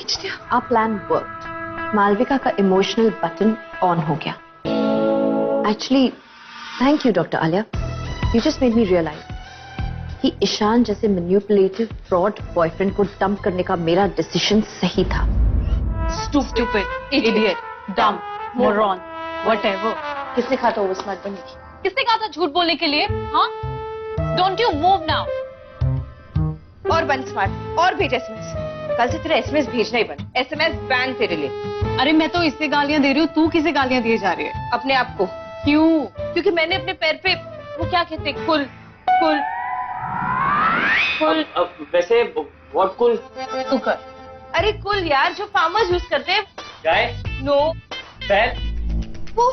भेज दिया। Our plan worked. Malvika का इमोशनल बटन ऑन हो गया। Actually, thank you, Dr. Alia. You just made me realize कि ईशान जैसे मैनिपुलेटिव फ्रॉड बॉयफ्रेंड को डंप करने का मेरा डिसीजन सही था। Stupid, idiot, dumb, moron, whatever. किसने कहा था वो स्मार्ट बनने की? किसने कहा था झूठ बोलने के लिए? हाँ? Don't you move now. और बन स्मार्ट और भेज एसएमएस। कल से तेरा एसएमएस भेजना ही बंद। एसएमएस बैन तेरे लिए। अरे मैं तो इससे गालियां दे रही हूँ, तू किसे गालियां दिए जा रही है? अपने आप को। क्यों? क्योंकि मैंने अपने पैर पे वो क्या कहते हैं कुल कुल कुल वैसे व्हाट कुल? तू कर। अरे कुल यार जो फार्मर्स यूज करते हैं। गाय? नो। पैर? वो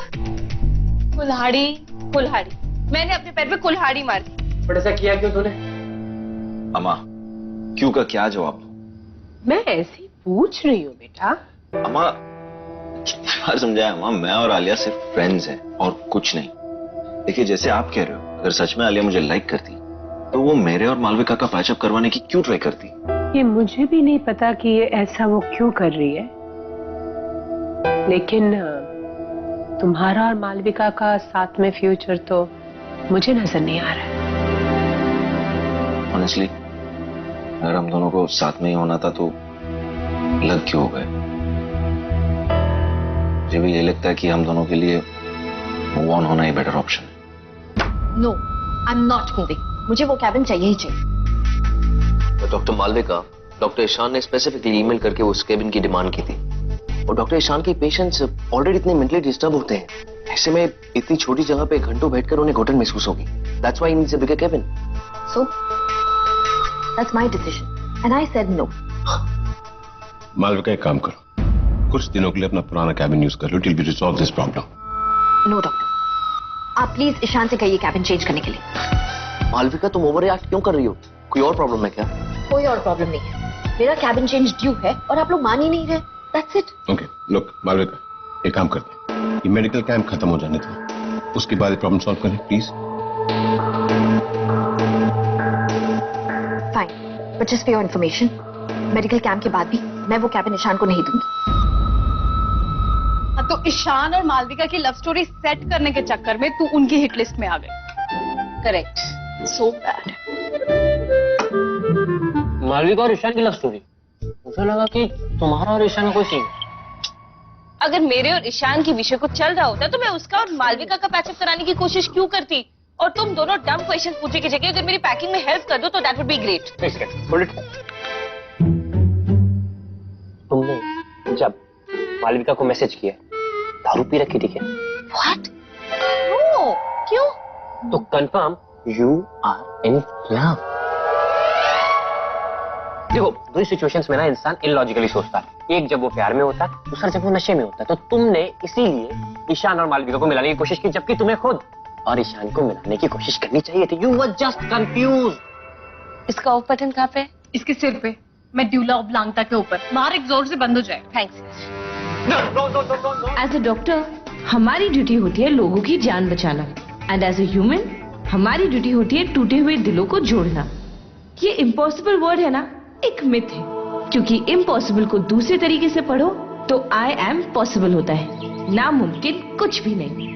कुल्हाड़ी कुल्हाड़ी। मैंने अपने पैर पे कुल्हाड़ी मार दी। बट ऐसा किया क्यों तूने? अम्मा, क्यों का क्या जवाब? मैं ऐसे ही पूछ रही हूँ बेटा। अम्मा, कितनी बार समझाया अम्मा, मैं और आलिया सिर्फ फ्रेंड्स हैं और कुछ नहीं। देखिए जैसे आप कह रहे हो, अगर सच में आलिया मुझे लाइक करती तो वो मेरे और मालविका का पैचअप करवाने की क्यों ट्राई करती? ये मुझे भी नहीं पता कि ये ऐसा वो क्यों कर रही है, लेकिन तुम्हारा और मालविका का साथ में फ्यूचर तो मुझे नजर नहीं आ रहा है। ऑनेस्टली अगर हम दोनों को साथ में ही होना था तो लग क्यों हो गए? मुझे भी ये लगता है कि हम दोनों के लिए मूव ऑन होना ही बेटर ऑप्शन है। No, I am not moving. मुझे वो कैबिन चाहिए ही चाहिए। तो डॉक्टर मालविका, डॉक्टर ईशान ने स्पेसिफिकली ईमेल करके उस केबिन की डिमांड की थी। और डॉक्टर ईशान के पेशेंट्स ऑलरेडी इतने मेंटली डिस्टर्ब होते हैं, ऐसे में इतनी छोटी जगह पे घंटों बैठकर उन्हें घुटन महसूस होगी। That's why he needs a bigger cabin. So that's my decision and I said no. Malvika एक काम करो, कुछ दिनों के लिए अपना पुराना कैबिन यूज कर लो, till be resolve this problem. No doctor, आप प्लीज ईशान से कहिए कैबिन चेंज करने के लिए। मालविका तुम ओवर रिएक्ट क्यों कर रही हो? कोई और प्रॉब्लम है क्या? कोई और प्रॉब्लम नहीं है, मेरा कैबिन चेंज ड्यू है और आप लोग मान ही नहीं रहे। That's it. Okay look Malvika, एक काम करते हैं, ये मेडिकल कैंप खत्म हो जाने दो, उसके बाद प्रॉब्लम सॉल्व करें please. Fine, but just for your information, medical camp के बाद भी मैं वो कैबिन ईशान को नहीं दूंगी। तो ईशान और मालविका की लव स्टोरी सेट करने के चक्कर में तू उनकी हिट लिस्ट में आ गई। करेक्ट। So bad. मालविका और ईशान की लव स्टोरी? मुझे लगा कि तुम्हारा और ईशान का कोई सीन। अगर मेरे और ईशान के विषय को चल रहा होता तो मैं उसका और मालविका का पैचअप कराने की कोशिश क्यों करती? और तुम दोनों डम क्वेश्चन पूछने की जगह अगर मेरी पैकिंग में हेल्प कर दो तो दैट वुड बी ग्रेट। तुमने जब मालविका को मैसेज किया दारू पी रखी थी क्या? व्हाट? नो। क्यों? तो confirm you are in love. देखो दो ही सिचुएशंस में ना इंसान इलॉजिकली सोचता है, एक जब वो प्यार में होता है, दूसरा जब वो नशे में होता है। तो तुमने इसीलिए ईशान और मालविका को मिलाने की कोशिश की, जबकि तुम्हें खुद और ईशान को मिलाने की कोशिश करनी चाहिए थी। You were just confused. इसका ऑफ बटन कहाँ पे? इसके सिर पे, मेडुला ऑब्लांगटा के ऊपर। मार एक जोर से बंद हो जाए। थैंक्स। एज ए डॉक्टर हमारी ड्यूटी होती है लोगों की जान बचाना, एंड एज ए ह्यूमन हमारी ड्यूटी होती है टूटे हुए दिलों को जोड़ना। ये इम्पॉसिबल वर्ड है ना, एक मिथ है, क्योंकि इम्पॉसिबल को दूसरे तरीके से पढ़ो तो आई एम पॉसिबल होता है, नामुमकिन कुछ भी नहीं।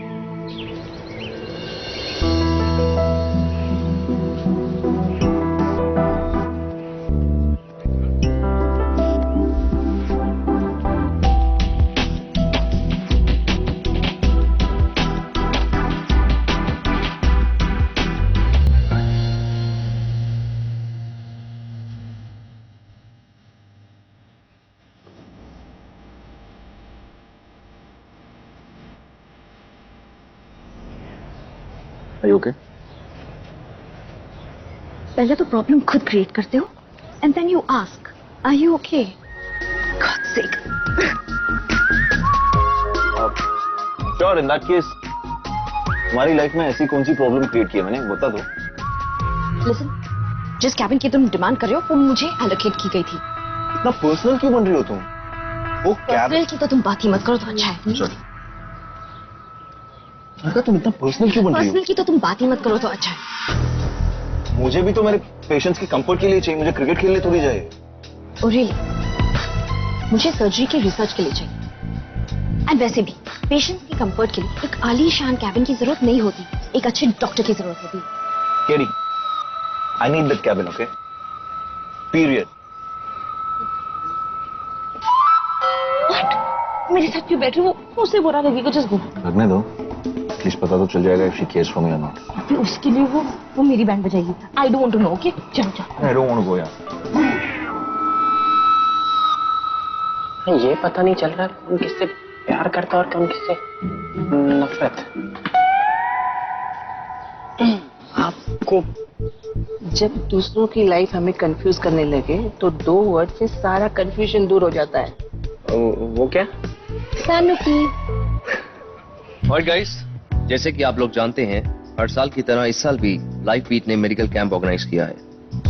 Are you okay? पहले तो प्रॉब्लम खुद क्रिएट करते हो and then you ask are you okay? God sake. Sure, in that case हमारी लाइफ में ऐसी कौन सी प्रॉब्लम क्रिएट की है मैंने, बता दो। लिसन, जिस कैबिन की तुम डिमांड कर रहे हो वो मुझे एलोकेट की गई थी। इतना पर्सनल क्यों बन रही हो तुम? वो पर्सनल की तो तुम बात ही मत करो तो अच्छा है। सॉरी, तुम इतना पर्सनल क्यों बन रही हो? पर्सनल की तो तुम बात ही मत करो तो अच्छा है। मुझे भी तो मेरे पेशेंट्स के कंफर्ट के लिए चाहिए, मुझे क्रिकेट खेलने थोड़ी जाए। Oh really? मुझे सर्जरी के रिसर्च के लिए चाहिए। एंड वैसे भी पेशेंट्स के कंफर्ट के लिए एक आलीशान कैबिन की जरूरत नहीं होती, एक अच्छे डॉक्टर की जरूरत होती है। KD, I need that cabin, okay? Period. मेरे साथ क्यों बैठे? वो उसे बुरा लगेगा, जस्ट गो। लगने दो, एटलीस्ट पता तो चल जाएगा if she cares for me और नॉट। फिर उसके लिए वो मेरी बैंड बजाएगी। I don't want to know, okay? चलो चलो। I don't want to go यार। ये पता नहीं चल रहा कौन किससे प्यार करता और कौन किससे नफरत। आपको जब दूसरों की लाइफ हमें कंफ्यूज करने लगे तो 2 वर्ड से सारा कंफ्यूजन दूर हो जाता है। वो क्या? और गाइस, जैसे कि आप लोग जानते हैं, हर साल की तरह इस साल भी लाइफ बीट ने मेडिकल कैंप ऑर्गेनाइज किया है।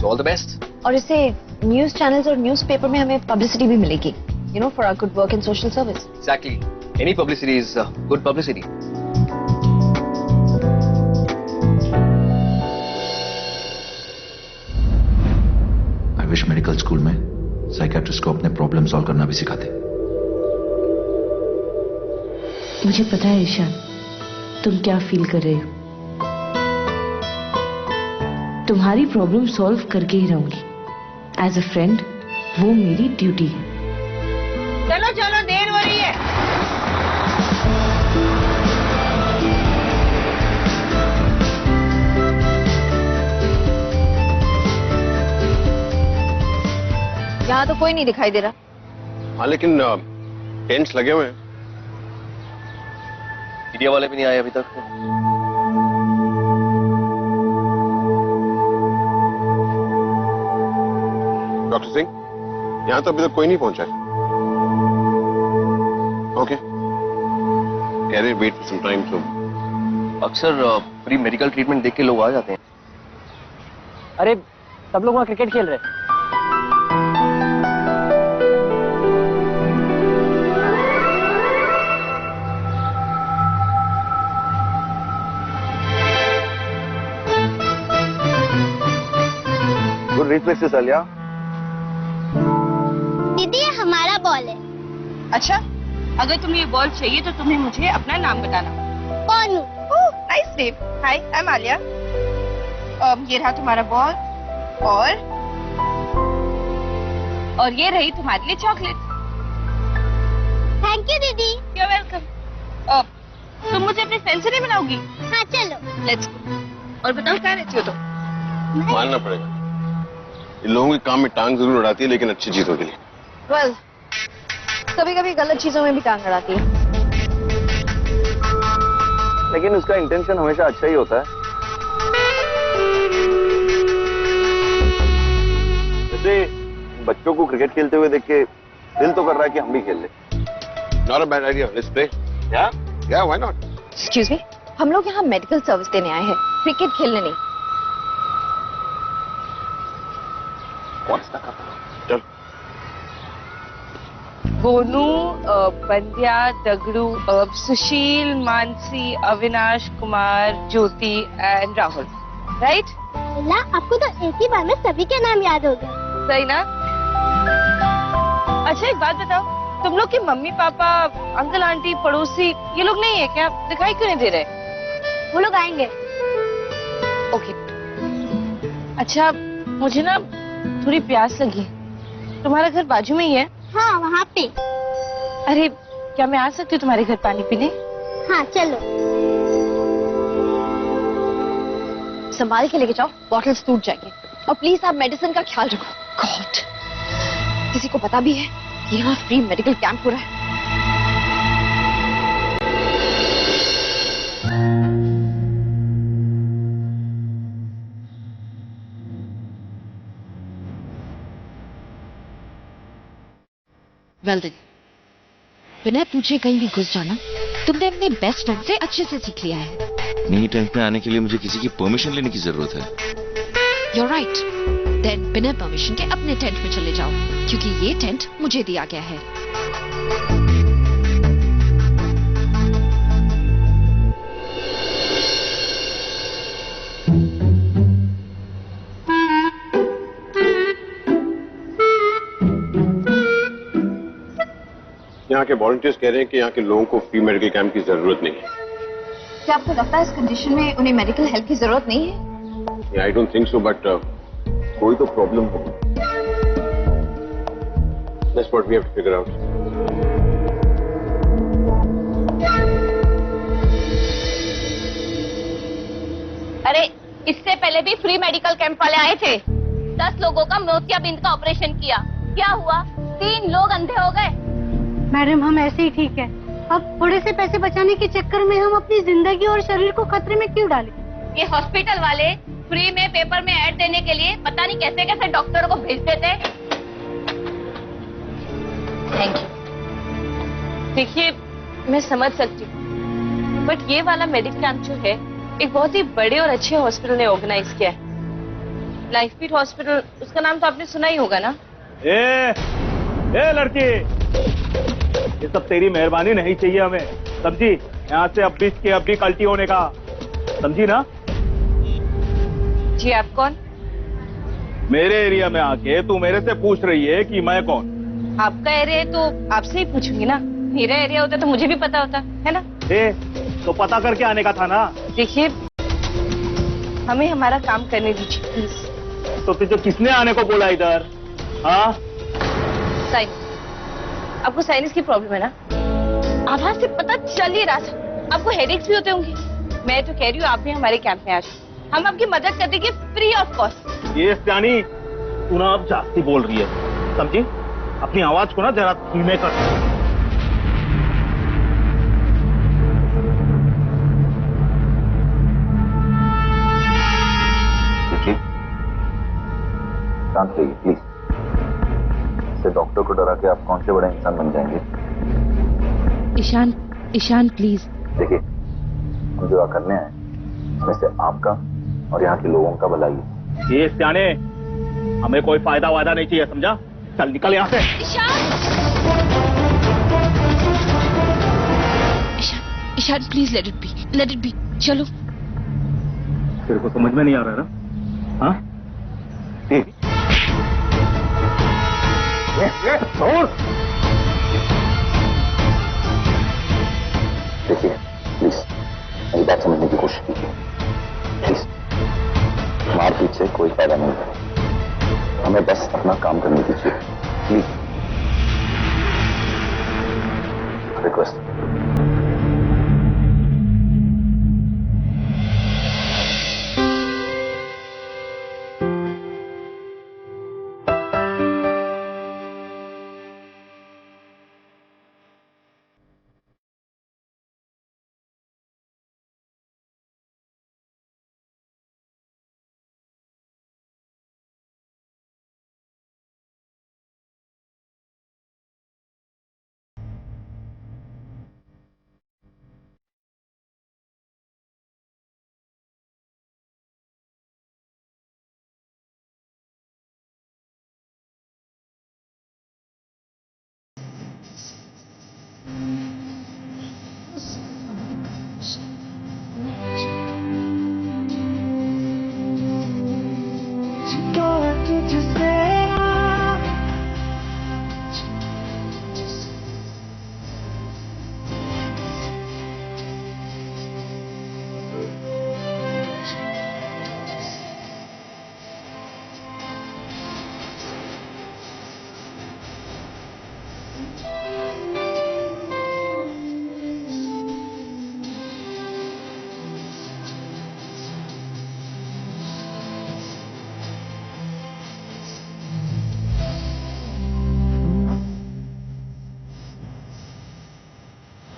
So all the best. और इससे न्यूज चैनल्स और न्यूज़पेपर में हमें पब्लिसिटी भी मिलेगी, you know, for our good work in social service. Exactly, any publicity is good publicity. I wish medical school में साइकियाट्रिस्ट को अपने प्रॉब्लम सॉल्व करना भी सिखाते। मुझे पता है ईशान, तुम क्या फील कर रहे हो। तुम्हारी प्रॉब्लम सॉल्व करके ही रहूंगी। एज अ फ्रेंड वो मेरी ड्यूटी है। चलो चलो, देर हो रही है। यहाँ तो कोई नहीं दिखाई दे रहा। हाँ लेकिन टेंट्स लगे हुए हैं। मीडिया वाले भी नहीं आए अभी तक। डॉक्टर सिंह, यहाँ तो अभी तक कोई नहीं पहुंचा है। ओके, कह रहे वेट फॉर सम टाइम। तो अक्सर प्री मेडिकल ट्रीटमेंट देख के लोग आ जाते हैं। अरे सब लोग वहाँ क्रिकेट खेल रहे हैं। Good reflexes Alia. दीदी ये हमारा बॉल है। अच्छा, अगर तुम्हें ये बॉल चाहिए तो तुम्हें मुझे अपना नाम बताना। कौन? Oh, nice name. Hi, I am Alia. ये रहा तुम्हारा बॉल और ये रही तुम्हारे लिए chocolate. Thank you didi. You are welcome. तुम मुझे अपने फ्रेंड से नहीं मिलाओगी? हाँ चलो। Let's go. और बताओ कहाँ रहती हो तुम? मानना पड़ेगा, इन लोगों के काम में टांग जरूर उड़ाती है, लेकिन अच्छी चीजों के लिए। वेल, कभी कभी गलत चीजों में भी टांग अड़ाती है। लेकिन उसका इंटेंशन हमेशा अच्छा ही होता है। जैसे बच्चों को क्रिकेट खेलते हुए देख के दिल तो कर रहा है कि हम भी खेल ले। Not a bad idea. Let's play. Yeah, why not? Excuse me, हम लोग यहाँ मेडिकल सर्विस देने आए हैं, क्रिकेट खेलने नहीं। What's the cup? चल। गोनू, बंद्या, दगड़ू, सुशील, मानसी, अविनाश, कुमार, ज्योति एंड राहुल। राइट? आपको तो एक ही बार में सभी के नाम याद हो गए। सही ना? अच्छा एक बात बताओ, तुम लोग के मम्मी पापा, अंकल आंटी, पड़ोसी ये लोग नहीं है क्या? दिखाई क्यों नहीं दे रहे? वो लोग आएंगे। ओके। अच्छा, मुझे ना थोड़ी प्यास लगी। तुम्हारा घर बाजू में ही है? हाँ वहाँ पे। अरे क्या मैं आ सकती हूँ तुम्हारे घर पानी पीने? हाँ चलो। संभाल के लेके जाओ, बॉटल्स टूट जाएंगे। और प्लीज आप मेडिसिन का ख्याल रखो। गॉड, किसी को पता भी है कि यहाँ फ्री मेडिकल कैंप हो रहा है? वेल देन, बिना पूछे कहीं भी घुस जाना तुमने अपने बेस्ट फ्रेंड से अच्छे से सीख लिया है। नई टेंट में आने के लिए मुझे किसी की परमिशन लेने की जरूरत है। You're right. Then बिना परमिशन के अपने टेंट में चले जाओ, क्योंकि ये टेंट मुझे दिया गया है। यहाँ के वॉलंटियर्स कह रहे हैं कि यहाँ के लोगों को फ्री मेडिकल कैंप की जरूरत नहीं है। क्या आपको लगता है इस कंडीशन में उन्हें मेडिकल हेल्प की जरूरत नहीं है? I don't think so, but कोई तो प्रॉब्लम होगी। That's what we have to figure out. अरे इससे पहले भी फ्री मेडिकल कैंप वाले आए थे। 10 लोगों का मोतियाबिंद का ऑपरेशन किया। क्या हुआ? 3 लोग अंधे हो गए। मैडम हम ऐसे ही ठीक है। अब थोड़े से पैसे बचाने के चक्कर में हम अपनी जिंदगी और शरीर को खतरे में क्यों डालें? ये हॉस्पिटल वाले फ्री में पेपर में ऐड देने के लिए पता नहीं कैसे कैसे डॉक्टरों को भेजते थे। Thank you. देखिए मैं समझ सकती हूँ, बट ये वाला मेडिकल कैंप जो है एक बहुत ही बड़े और अच्छे हॉस्पिटल ने ऑर्गेनाइज किया है। लाइफबीट हॉस्पिटल, उसका नाम तो आपने सुना ही होगा ना? ए लड़की, ये सब तेरी मेहरबानी नहीं चाहिए हमें, समझी? यहाँ से अब भी कल्टी होने का, समझी ना? जी आप कौन? मेरे एरिया में आके तू मेरे से पूछ रही है कि मैं कौन? आपका एरिया है तो आपसे ही पूछूंगी ना। मेरा एरिया होता तो मुझे भी पता होता है ना। तो पता करके आने का था ना। देखिए हमें हमारा काम करने दीजिए प्लीज। तो तुझे किसने आने को बोला इधर? हाँ साइंस, आपको साइंस की प्रॉब्लम है ना? आवाज से पता चल ही रहा था। आपको हेडेक्स भी होते होंगे। मैं तो कह रही हूँ आप भी हमारे कैंप में आ जाओ, हम आपकी मदद कर देंगे फ्री ऑफ कॉस्ट। ये जानी तू ना अब जास्ती बोल रही है, समझी? अपनी आवाज को ना जरा धीमे कर। शांत रहिए प्लीज। इससे डॉक्टर को डरा के आप कौन से बड़े इंसान बन जाएंगे? ईशान प्लीज। देखिए हम जो करने आए उसमें से आपका और यहाँ के लोगों का भलाई है। ये सियाने, हमें कोई फायदा वायदा नहीं चाहिए, समझा? चल निकल यहाँ से। Ishaan please let it be. चलो। तेरे को समझ में नहीं आ रहा है ना? हाँ देखिए प्लीज मेरी बात समझने की कोशिश कीजिए प्लीज। मारपीट से कोई फायदा नहीं है, हमें बस अपना काम करने दीजिए प्लीज। रिक्वेस्ट।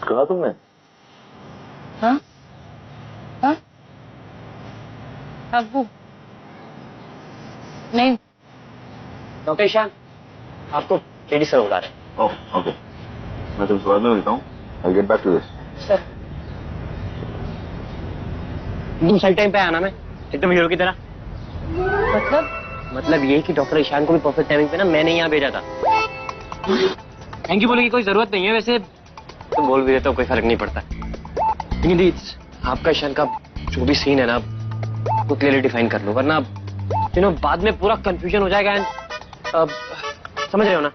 कहा तुमने? हाँ हाँ अब्बू नहीं। डॉक्टर ईशान आपको लेडी सर बुला रहे हैं। ओह ओके, मैं तुमसे बाद में मिलता हूँ। I'll get back to this. Sir तुम सही टाइम पे आना, मैं एकदम हीरो की तरह। मतलब ये कि डॉक्टर ईशान को भी परफेक्ट टाइमिंग पे ना मैंने यहाँ भेजा था। थैंक यू बोलने की कोई जरूरत नहीं है, वैसे तो बोल भी देता हूँ कोई फर्क नहीं पड़ता। लेकिन दीदी आपका ईशान का जो भी सीन है ना वो क्लियरली डिफाइन कर लो, वरना बाद में पूरा कंफ्यूजन हो जाएगा। एंड समझ रहे हो ना?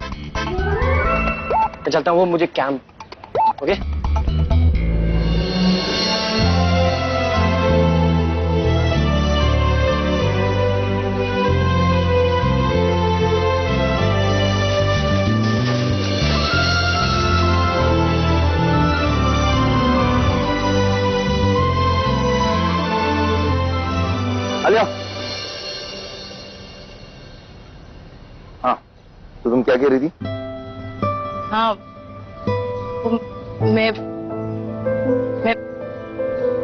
मैं चलता हूँ, वो मुझे कैंप। ओके आलिया। हाँ, तो तुम क्या कह रही थी? हाँ मैं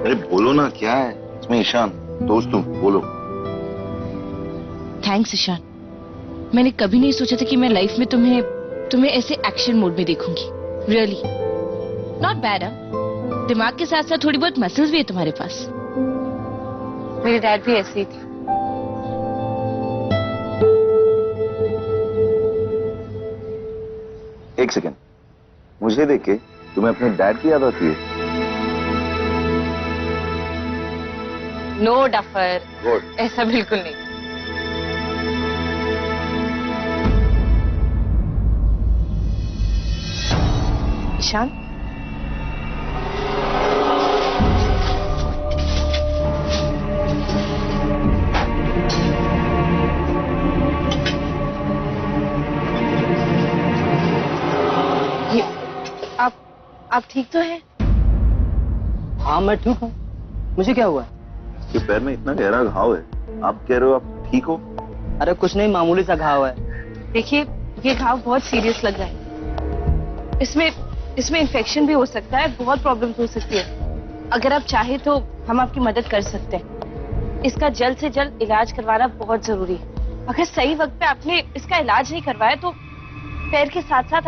अरे बोलो ना, क्या है इसमें? ईशान दोस्त तुम, बोलो। थैंक्स ईशान। मैंने कभी नहीं सोचा था कि मैं लाइफ में तुम्हें ऐसे एक्शन मोड में देखूंगी। Really not bad. दिमाग के साथ साथ थोड़ी बहुत मसल्स भी है तुम्हारे पास। मेरे डैड भी ऐसे ही थे। एक सेकेंड, मुझे देख के तुम्हें अपने डैड की याद आती है? No duffer, good. ऐसा बिल्कुल नहीं। ईशान, ये आप ठीक तो हैं? हाँ मैं ठीक हूँ। मुझे क्या हुआ? कि पैर में इतना गहरा घाव है, आप कह रहे हो आप ठीक हो? अरे कुछ नहीं, मामूली सा घाव है। देखिए, ये घाव बहुत सीरियस लग रहा है। इसमें इन्फेक्शन भी हो सकता है, बहुत प्रॉब्लम्स हो सकती है। अगर आप चाहे तो हम आपकी मदद कर सकते हैं। इसका जल्द से जल्द इलाज करवाना बहुत जरूरी है। अगर सही वक्त पे आपने इसका इलाज नहीं करवाया तो पैर के साथ साथ